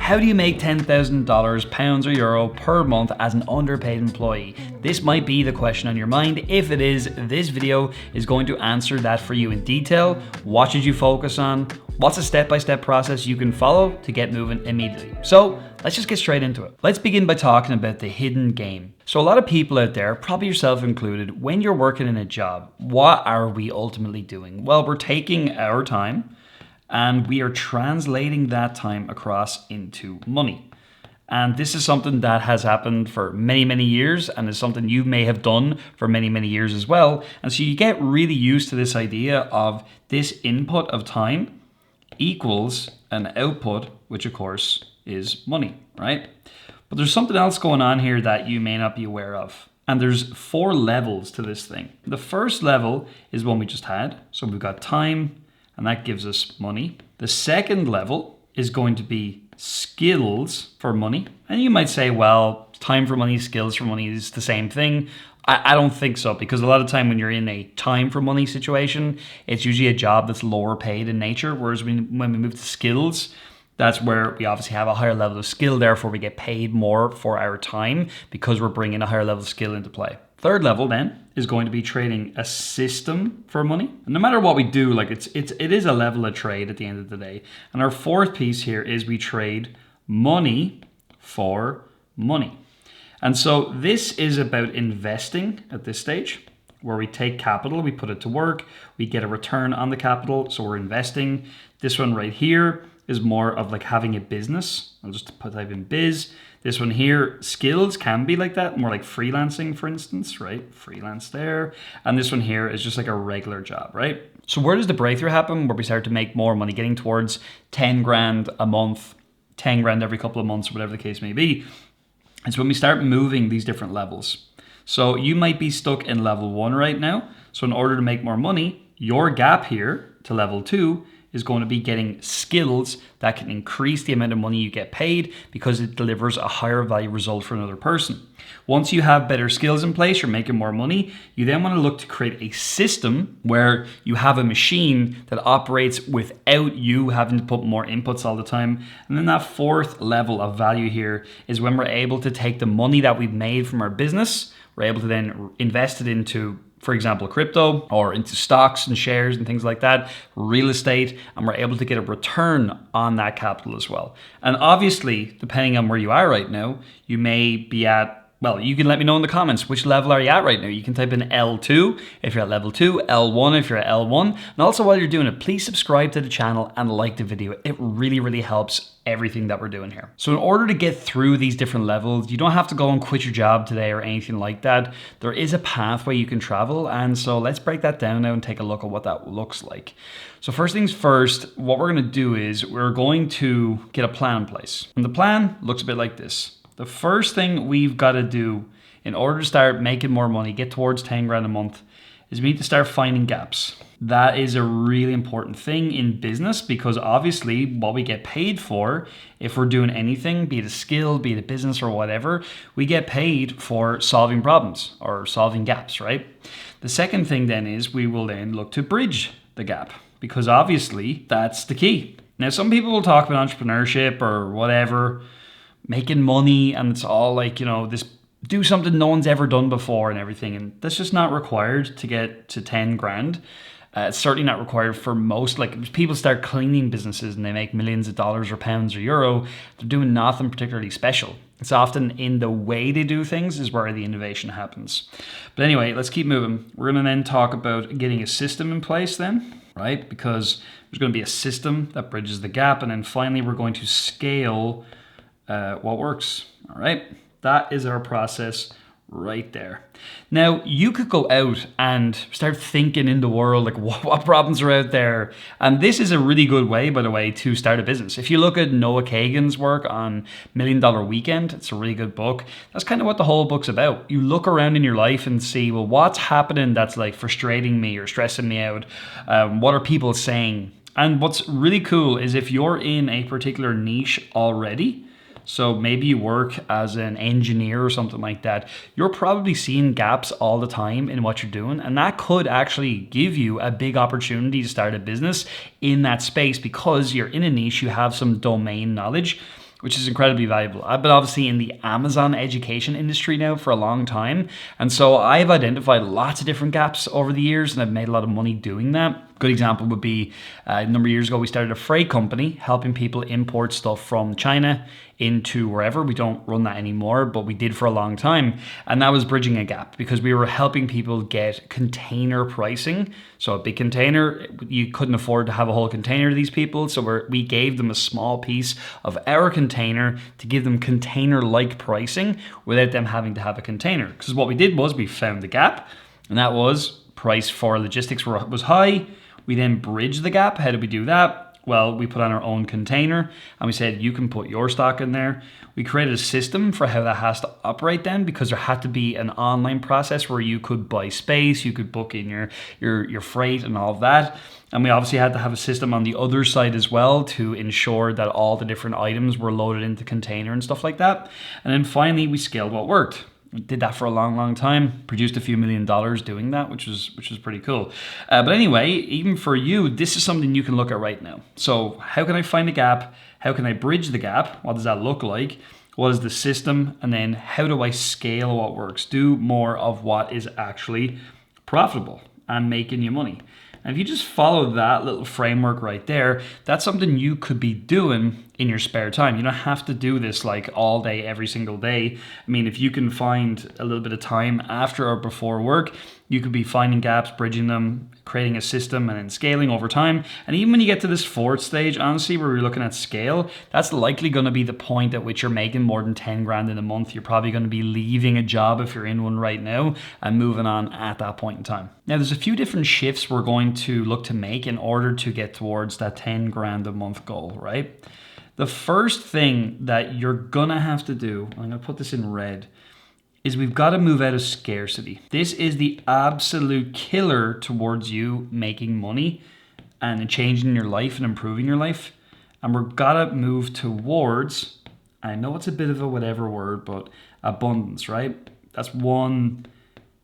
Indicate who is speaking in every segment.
Speaker 1: How do you make $10,000, pounds or euro per month as an underpaid employee? This might be the question on your mind. If it is, this video is going to answer that for you in detail. What should you focus on? What's a step-by-step process you can follow to get moving immediately? So let's just get straight into it. Let's begin by talking about the hidden game. So a lot of people out there, probably yourself included, when you're working in a job, what are we ultimately doing? Well, we're taking our time and we are translating that time across into money. And this is something that has happened for many, many years and is something you may have done for many, many years as well. And so you get really used to this idea of this input of time equals an output, which of course is money, right? But there's something else going on here that you may not be aware of. And there's 4 levels to this thing. The first level is one we just had. So we've got time, and that gives us money. The second level is going to be skills for money. And you might say, well, time for money, skills for money is the same thing. I don't think so, because a lot of time when you're in a time for money situation, it's usually a job that's lower paid in nature. Whereas when we move to skills, that's where we obviously have a higher level of skill. Therefore, we get paid more for our time because we're bringing a higher level of skill into play. Third level then is going to be trading a system for money. And no matter what we do, like it is a level of trade at the end of the day. And our fourth piece here is we trade money for money. And so this is about investing at this stage, where we take capital, we put it to work, we get a return on the capital, so we're investing. This one right here is more of like having a business. I'll just type in biz. This one here, skills can be like that, more like freelancing, for instance, right? Freelance there. And this one here is just like a regular job, right? So where does the breakthrough happen? Where we start to make more money, getting towards 10 grand a month, 10 grand every couple of months, whatever the case may be. It's when we start moving these different levels. So you might be stuck in level 1 right now. So in order to make more money, your gap here to level 2 is going to be getting skills that can increase the amount of money you get paid because it delivers a higher value result for another person. Once you have better skills in place, you're making more money, you then want to look to create a system where you have a machine that operates without you having to put more inputs all the time. And then that fourth level of value here is when we're able to take the money that we've made from our business, we're able to then invest it into, for example, crypto or into stocks and shares and things like that, real estate, and we're able to get a return on that capital as well. And obviously, depending on where you are right now, you may be at, well, you can let me know in the comments, which level are you at right now? You can type in L2 if you're at level 2, L1 if you're at L1. And also while you're doing it, please subscribe to the channel and like the video. It really, really helps everything that we're doing here. So in order to get through these different levels, you don't have to go and quit your job today or anything like that. There is a pathway you can travel. And so let's break that down now and take a look at what that looks like. So first things first, what we're going to do is we're going to get a plan in place. And the plan looks a bit like this. The first thing we've got to do in order to start making more money, get towards 10 grand a month, is we need to start finding gaps. That is a really important thing in business because obviously what we get paid for, if we're doing anything, be it a skill, be it a business or whatever, we get paid for solving problems or solving gaps, right? The second thing then is we will then look to bridge the gap because obviously that's the key. Now, some people will talk about entrepreneurship or whatever, making money, and it's all like, you know, this do something no one's ever done before and everything. And that's just not required to get to 10 grand. It's certainly not required for most, like if people start cleaning businesses and they make millions of dollars or pounds or euro, they're doing nothing particularly special. It's often in the way they do things is where the innovation happens. But anyway, let's keep moving. We're going to then talk about getting a system in place then, right? Because there's going to be a system that bridges the gap. And then finally, we're going to scale what works. All right, that is our process right there. Now you could go out and start thinking in the world, like what problems are out there. And this is a really good way, by the way, to start a business. If you look at Noah Kagan's work on $1 Million Weekend, it's a really good book. That's kind of what the whole book's about. You look around in your life and see, well, what's happening that's like frustrating me or stressing me out? What are people saying? And what's really cool is if you're in a particular niche already, so maybe you work as an engineer or something like that, you're probably seeing gaps all the time in what you're doing. And that could actually give you a big opportunity to start a business in that space because you're in a niche, you have some domain knowledge. which is incredibly valuable. I've been obviously in the Amazon education industry now for a long time. And so I've identified lots of different gaps over the years and I've made a lot of money doing that. Good example would be a number of years ago, we started a freight company helping people import stuff from China into wherever. We don't run that anymore, but we did for a long time. And that was bridging a gap because we were helping people get container pricing. So a big container, you couldn't afford to have a whole container to these people. So we gave them a small piece of our container to give them container-like pricing without them having to have a container. Because what we did was we found the gap, and that was price for logistics was high. We then bridged the gap. How did we do that? Well, we put on our own container and we said, you can put your stock in there. We created a system for how that has to operate then, because there had to be an online process where you could buy space, you could book in your freight and all of that. And we obviously had to have a system on the other side as well to ensure that all the different items were loaded into container and stuff like that. And then finally we scaled what worked. We did that for a long time, produced a few $1 million doing that, which was pretty cool. But anyway, even for you, this is something you can look at right now. So how can I find a gap? How can I bridge the gap? What does that look like? What is the system? And then how do I scale what works? Do more of what is actually profitable and making you money. And if you just follow that little framework right there, that's something you could be doing in your spare time. You don't have to do this like all day, every single day. I mean, if you can find a little bit of time after or before work, you could be finding gaps, bridging them, creating a system, and then scaling over time. And even when you get to this fourth stage, honestly, where you're looking at scale, that's likely going to be the point at which you're making more than 10 grand in a month. You're probably going to be leaving a job if you're in one right now and moving on at that point in time. Now, there's a few different shifts we're going to look to make in order to get towards that 10 grand a month goal, right? The first thing that you're gonna have to do, I'm gonna put this in red, is we've got to move out of scarcity. This is the absolute killer towards you making money and changing your life and improving your life. And we're gotta move towards, I know it's a bit of a whatever word, but abundance, right? That's one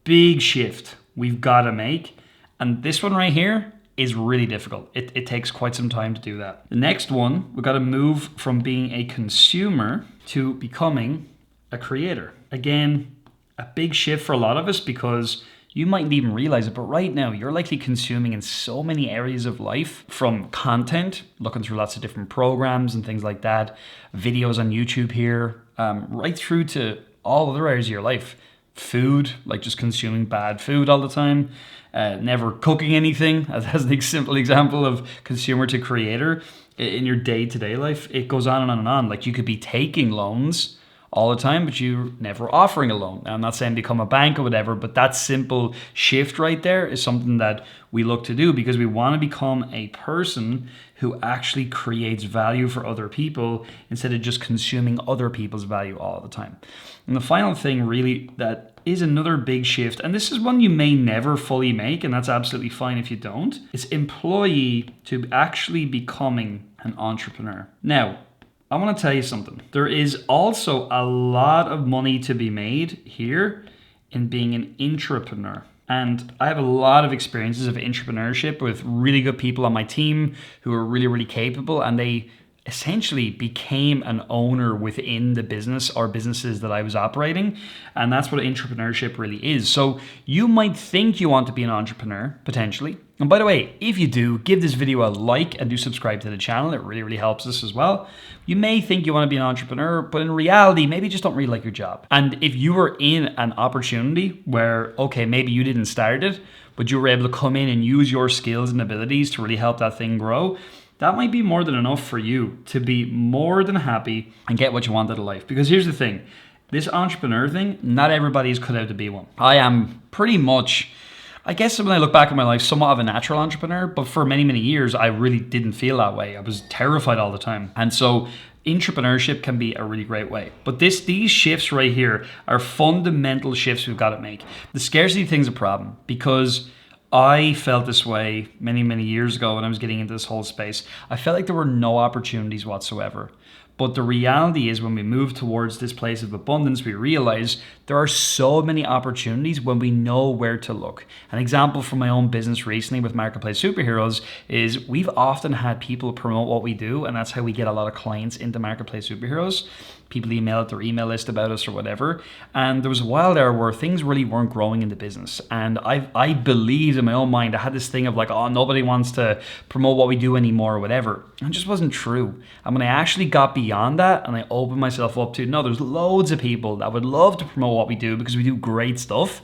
Speaker 1: big shift we've gotta make. And this one right here is really difficult. It takes quite some time to do that. The next one, we've got to move from being a consumer to becoming a creator. Again, a big shift for a lot of us because you mightn't even realize it, but right now you're likely consuming in so many areas of life, from content, looking through lots of different programs and things like that, videos on YouTube here, right through to all other areas of your life. Food, like just consuming bad food all the time, never cooking anything, as an simple example of consumer to creator in your day-to-day life. It goes on and on and on. Like you could be taking loans all the time, but you're never offering a loan. Now, I'm not saying become a bank or whatever, but that simple shift right there is something that we look to do because we want to become a person who actually creates value for other people instead of just consuming other people's value all the time. And the final thing really that is another big shift, and this is one you may never fully make, and that's absolutely fine if you don't, is employee to actually becoming an entrepreneur. Now, I want to tell you something. There is also a lot of money to be made here in being an intrapreneur. And I have a lot of experiences of entrepreneurship with really good people on my team who are really, really capable, and they essentially became an owner within the business or businesses that I was operating. And that's what entrepreneurship really is. So you might think you want to be an entrepreneur, potentially. And by the way, if you do, give this video a like and do subscribe to the channel. It really, really helps us as well. You may think you want to be an entrepreneur, but in reality, maybe you just don't really like your job. And if you were in an opportunity where, okay, maybe you didn't start it, but you were able to come in and use your skills and abilities to really help that thing grow, that might be more than enough for you to be more than happy and get what you want out of life. Because here's the thing, this entrepreneur thing, not everybody is cut out to be one. I am pretty much, I guess when I look back at my life, somewhat of a natural entrepreneur, but for many, many years, I really didn't feel that way. I was terrified all the time. And so entrepreneurship can be a really great way. But these shifts right here are fundamental shifts we've got to make. The scarcity thing's a problem because I felt this way many, many years ago when I was getting into this whole space. I felt like there were no opportunities whatsoever. But the reality is when we move towards this place of abundance, we realize there are so many opportunities when we know where to look. An example from my own business recently with Marketplace Superheroes is we've often had people promote what we do, and that's how we get a lot of clients into Marketplace Superheroes. People email their email list about us or whatever. And there was a while there where things really weren't growing in the business. And I believed in my own mind, I had this thing of like, oh, nobody wants to promote what we do anymore or whatever. And it just wasn't true. And when I actually got beyond that and I opened myself up to, no, there's loads of people that would love to promote what we do because we do great stuff,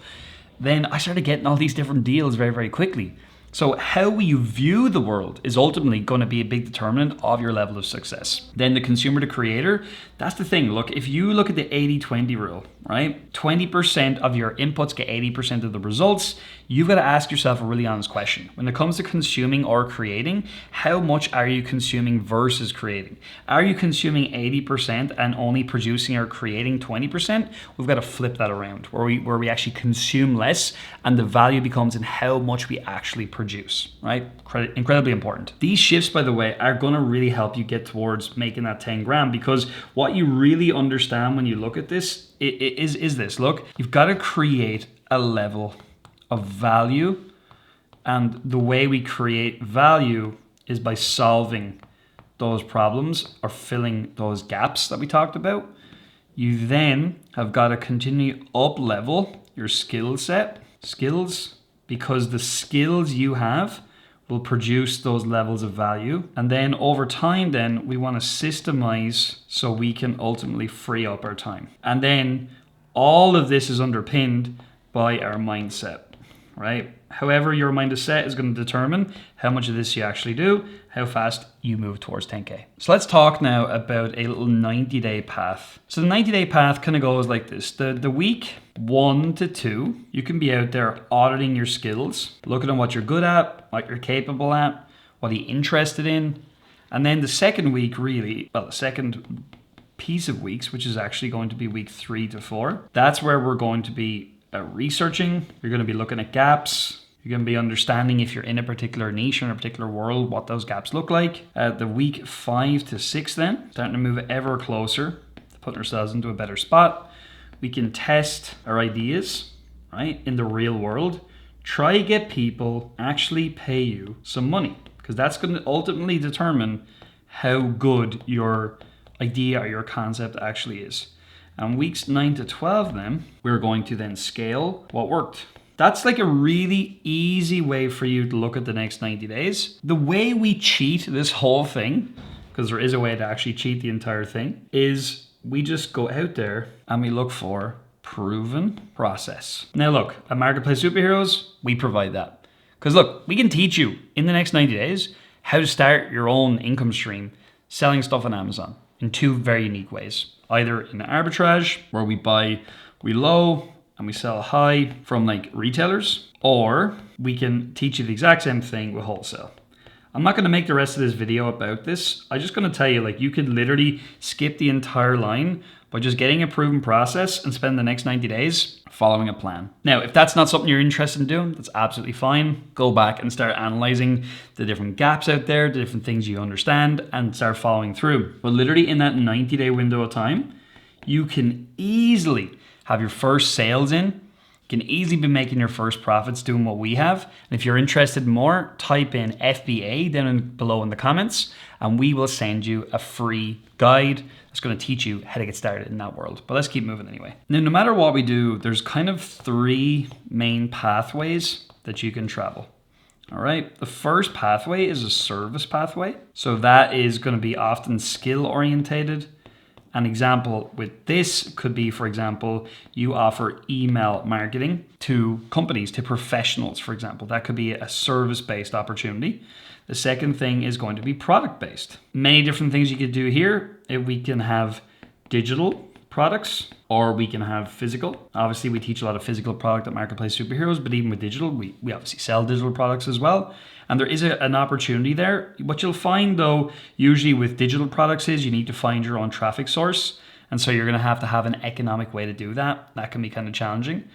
Speaker 1: then I started getting all these different deals very, very quickly. So how you view the world is ultimately going to be a big determinant of your level of success. Then the consumer to creator, that's the thing. Look, if you look at the 80-20 rule, right? 20% of your inputs get 80% of the results. You've got to ask yourself a really honest question. When it comes to consuming or creating, how much are you consuming versus creating? Are you consuming 80% and only producing or creating 20%? We've got to flip that around where we actually consume less and the value becomes in how much we actually produce, right? Incredibly important. These shifts, by the way, are going to really help you get towards making that 10 grand because what you really understand when you look at this is this. Look, you've got to create a level of value, and the way we create value is by solving those problems or filling those gaps that we talked about. You then have got to continue up level your skills, because the skills you have will produce those levels of value. And then over time, then we want to systemize so we can ultimately free up our time. And then all of this is underpinned by our mindset, right? However, your mindset is going to determine how much of this you actually do, how fast you move towards 10K. So let's talk now about a little 90-day path. So the 90-day path kind of goes like this. The week 1 to 2, you can be out there auditing your skills, looking at what you're good at, what you're capable at, what are you interested in. And then the second week the second piece of weeks, which is actually going to be week 3 to 4, that's where we're going to be researching. You're going to be looking at gaps. You're going to be understanding if you're in a particular niche or in a particular world, what those gaps look like. The week 5 to 6 then, starting to move ever closer to putting ourselves into a better spot. We can test our ideas, right, in the real world. Try to get people actually pay you some money because that's going to ultimately determine how good your idea or your concept actually is. And weeks 9 to 12 then, we're going to then scale what worked. That's like a really easy way for you to look at the next 90 days. The way we cheat this whole thing, because there is a way to actually cheat the entire thing, is we just go out there and we look for proven process. Now look, at Marketplace Superheroes, we provide that. Because look, we can teach you in the next 90 days how to start your own income stream selling stuff on Amazon in 2 very unique ways. Either in arbitrage, where we buy low and we sell high from like retailers, or we can teach you the exact same thing with wholesale. I'm not going to make the rest of this video about this. I'm just going to tell you, like, you could literally skip the entire line by just getting a proven process and spend the next 90 days following a plan. Now, if that's not something you're interested in doing, that's absolutely fine. Go back and start analyzing the different gaps out there, the different things you understand, and start following through. But literally in that 90-day window of time, you can easily have your first sales in. You can easily be making your first profits doing what we have. And if you're interested more, type in FBA below in the comments, and we will send you a free guide that's going to teach you how to get started in that world. But let's keep moving anyway. Now, no matter what we do, there's kind of 3 main pathways that you can travel. All right. The first pathway is a service pathway. So that is going to be often skill orientated. An example with this could be, for example, you offer email marketing to companies, to professionals, for example. That could be a service-based opportunity. The second thing is going to be product-based. Many different things you could do here. If we can have digital products or we can have physical. Obviously, we teach a lot of physical product at Marketplace Superheroes, but even with digital, we obviously sell digital products as well. And there is an opportunity there. What you'll find though, usually with digital products is you need to find your own traffic source. And so you're gonna have to have an economic way to do that. That can be kind of challenging.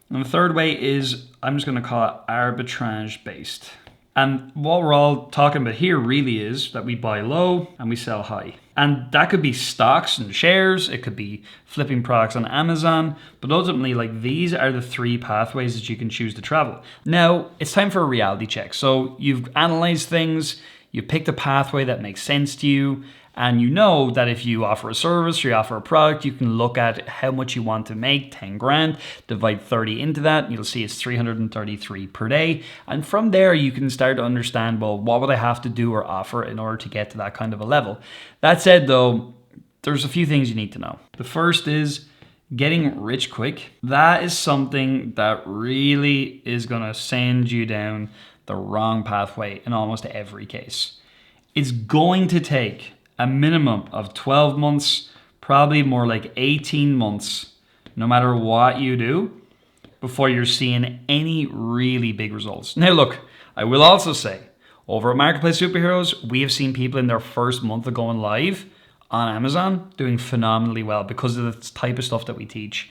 Speaker 1: And the third way is, I'm just gonna call it arbitrage based. And what we're all talking about here really is that we buy low and we sell high. And that could be stocks and shares, it could be flipping products on Amazon, but ultimately, like, these are the three pathways that you can choose to travel. Now, it's time for a reality check. So you've analyzed things, you've picked a pathway that makes sense to you, and you know that if you offer a service or you offer a product, you can look at how much you want to make, 10 grand, divide 30 into that, and you'll see it's 333 per day. And from there, you can start to understand, well, what would I have to do or offer in order to get to that kind of a level? That said, though, there's a few things you need to know. The first is getting rich quick. That is something that really is going to send you down the wrong pathway in almost every case. It's going to take a minimum of 12 months, probably more like 18 months, no matter what you do, before you're seeing any really big results. Now, look, I will also say, over at Marketplace Superheroes, we have seen people in their first month of going live on Amazon doing phenomenally well because of the type of stuff that we teach.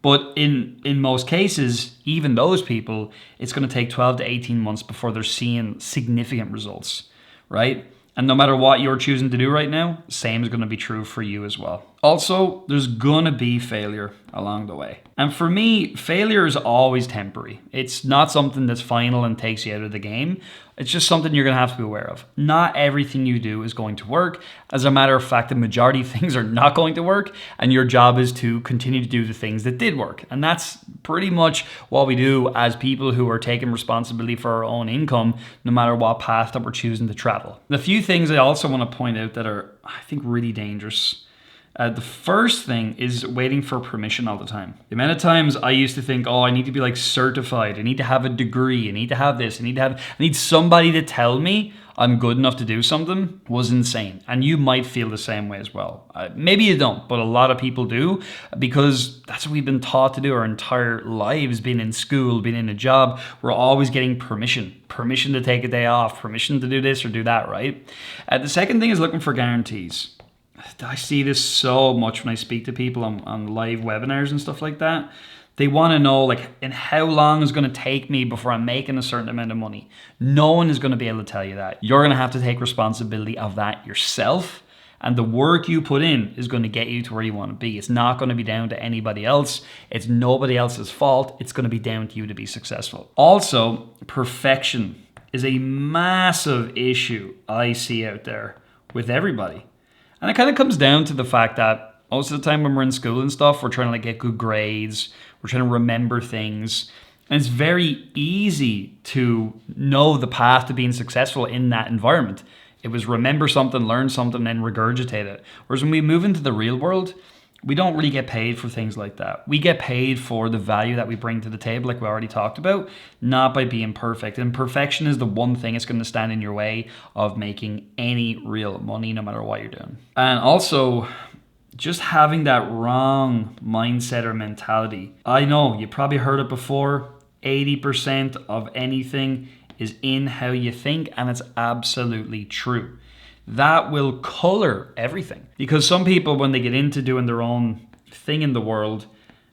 Speaker 1: But in most cases, even those people, it's going to take 12 to 18 months before they're seeing significant results, right? And no matter what you're choosing to do right now, same is going to be true for you as well. Also, there's going to be failure along the way. And for me, failure is always temporary. It's not something that's final and takes you out of the game. It's just something you're going to have to be aware of. Not everything you do is going to work. As a matter of fact, the majority of things are not going to work, and your job is to continue to do the things that did work. And that's pretty much what we do as people who are taking responsibility for our own income, no matter what path that we're choosing to travel. The few things I also want to point out that are, I think, really dangerous. The first thing is waiting for permission all the time. The amount of times I used to think, oh, I need to be like certified. I need to have a degree. I need to have this. I need somebody to tell me I'm good enough to do something was insane. And you might feel the same way as well. Maybe you don't, but a lot of people do, because that's what we've been taught to do our entire lives, being in school, being in a job. We're always getting permission to take a day off, permission to do this or do that, right? The second thing is looking for guarantees. I see this so much when I speak to people on live webinars and stuff like that. They want to know, like, and how long is going to take me before I'm making a certain amount of money. No one is going to be able to tell you that. You're going to have to take responsibility of that yourself. And the work you put in is going to get you to where you want to be. It's not going to be down to anybody else. It's nobody else's fault. It's going to be down to you to be successful. Also, perfection is a massive issue I see out there with everybody. And it kind of comes down to the fact that most of the time when we're in school and stuff, we're trying to like get good grades. We're trying to remember things. And it's very easy to know the path to being successful in that environment. It was remember something, learn something, and then regurgitate it. Whereas when we move into the real world, we don't really get paid for things like that. We get paid for the value that we bring to the table, like we already talked about, not by being perfect. And perfection is the one thing that's going to stand in your way of making any real money, no matter what you're doing. And also, just having that wrong mindset or mentality. I know, you probably heard it before, 80% of anything is in how you think, and it's absolutely true. That will color everything. Because some people, when they get into doing their own thing in the world,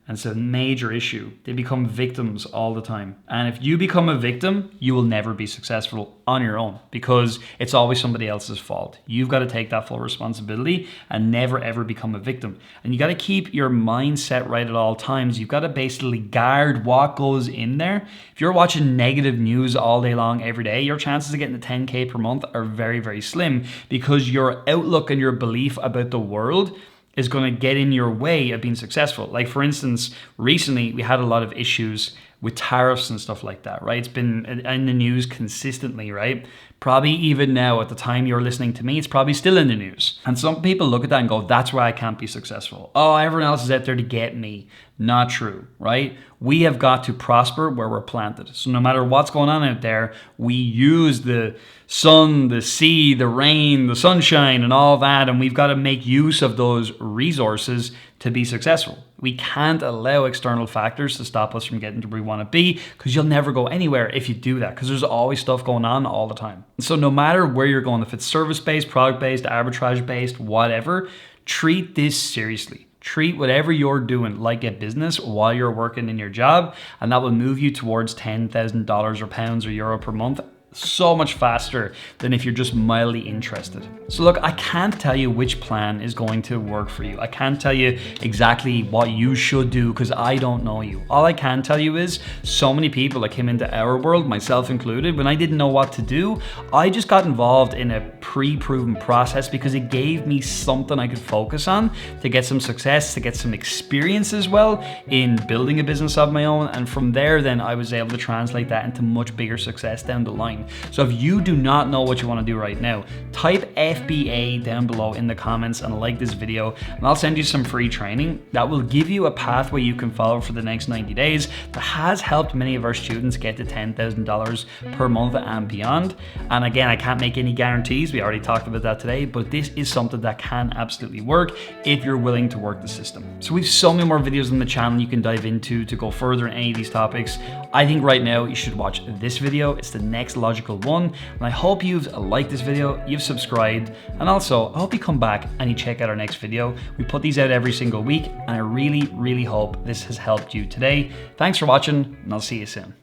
Speaker 1: and it's a major issue, they become victims all the time. And if you become a victim, you will never be successful on your own, because it's always somebody else's fault. You've got to take that full responsibility and never ever become a victim. And you got to keep your mindset right at all times. You've got to basically guard what goes in there. If you're watching negative news all day long every day, your chances of getting the 10K per month are very, very slim, because your outlook and your belief about the world is going to get in your way of being successful. Like, for instance, recently we had a lot of issues with tariffs and stuff like that, right? It's been in the news consistently, right? Probably even now, at the time you're listening to me, it's probably still in the news. And some people look at that and go, that's why I can't be successful. Oh, everyone else is out there to get me. Not true, right? We have got to prosper where we're planted. So no matter what's going on out there, we use the sun, the sea, the rain, the sunshine, and all that, and we've got to make use of those resources to be successful. We can't allow external factors to stop us from getting to where we want to be, because you'll never go anywhere if you do that, because there's always stuff going on all the time. So no matter where you're going, if it's service-based, product-based, arbitrage-based, whatever, treat this seriously. Treat whatever you're doing like a business while you're working in your job, and that will move you towards $10,000 or pounds or euro per month so much faster than if you're just mildly interested. So look, I can't tell you which plan is going to work for you. I can't tell you exactly what you should do because I don't know you. All I can tell you is so many people that came into our world, myself included, when I didn't know what to do, I just got involved in a pre-proven process because it gave me something I could focus on to get some success, to get some experience as well in building a business of my own. And from there, then I was able to translate that into much bigger success down the line. So if you do not know what you want to do right now, type FBA down below in the comments and like this video, and I'll send you some free training that will give you a pathway you can follow for the next 90 days that has helped many of our students get to $10,000 per month and beyond. And again, I can't make any guarantees. We already talked about that today, but this is something that can absolutely work if you're willing to work the system. So we've so many more videos on the channel you can dive into to go further in any of these topics. I think right now you should watch this video. It's the next logical one. And I hope you've liked this video, you've subscribed, and also I hope you come back and you check out our next video. We put these out every single week, and I really, really hope this has helped you today. Thanks for watching, and I'll see you soon.